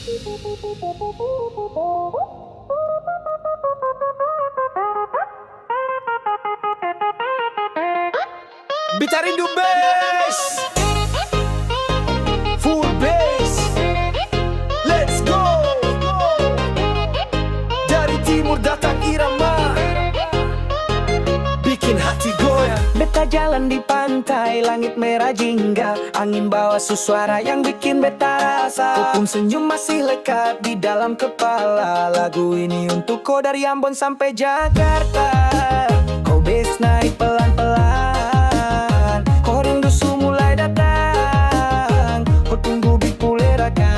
Beta rindu bass, full bass. Let's go. Dari timur datang irama, bikin hati goyang. Beta jalan di pantai, langit merah jingga, angin bawa suara yang bikin beta rasa. Kau pun senyum masih lekat di dalam kepala. Lagu ini untuk kau dari Ambon sampai Jakarta. Kau bass naik pelan-pelan, kau rindu su mulai datang. Kau tunggu beat pulerakan.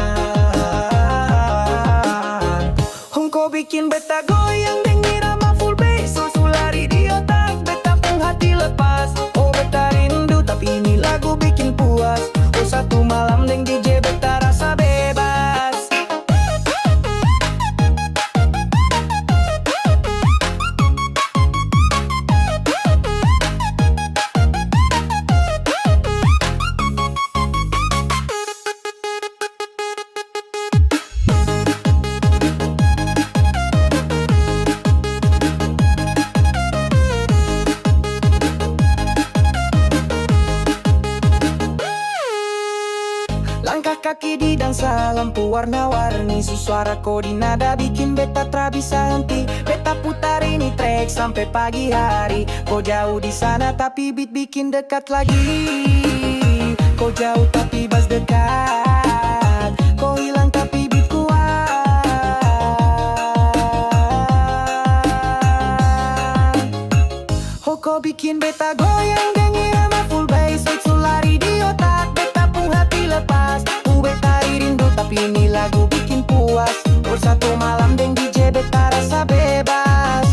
Kau bikin beta goyang dengan irama full bass. Su lari di otak, beta pun hati lepas. Oh beta rindu tapi ini lagu bikin puas. Oh satu malam deng DJ beta rasa bebas. Langkah kaki di dansa lampu warna-warni, suara kau di nada bikin beta tak bisa henti. Beta putar ini track sampai pagi hari. Kau jauh di sana tapi beat bikin dekat lagi. Kau jauh tapi bass dekat. Kau hilang tapi beat kuat. Oh kau bikin beta goyang dengan irama full bass. Su lari di otak, beta pun hati lepas. Beta rindu tapi ini lagu bikin puas. Oh satu malam deng DJ beta rasa bebas.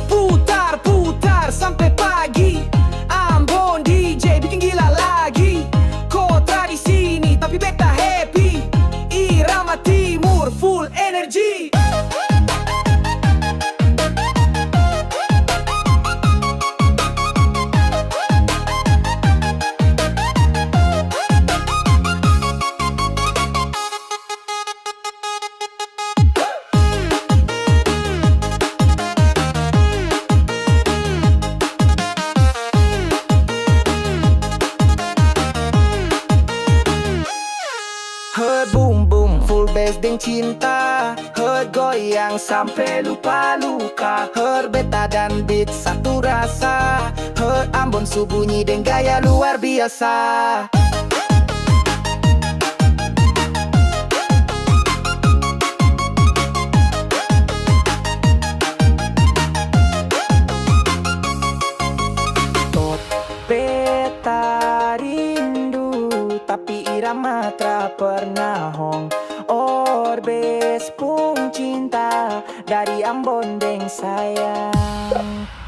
Putar-putar sampai pagi. Ambon DJ bikin gila lagi. Kota di sini tapi beta happy. Irama timur full energy. Heard boom boom, full bass deng cinta. Heard goyang sampai lupa luka. Heard beta dan beat satu rasa. Heard Ambon su bunyi deng gaya luar biasa. Tot beta rindu tapi irama tak pernah hong. Orbes pun cinta dari Ambon deng sayang.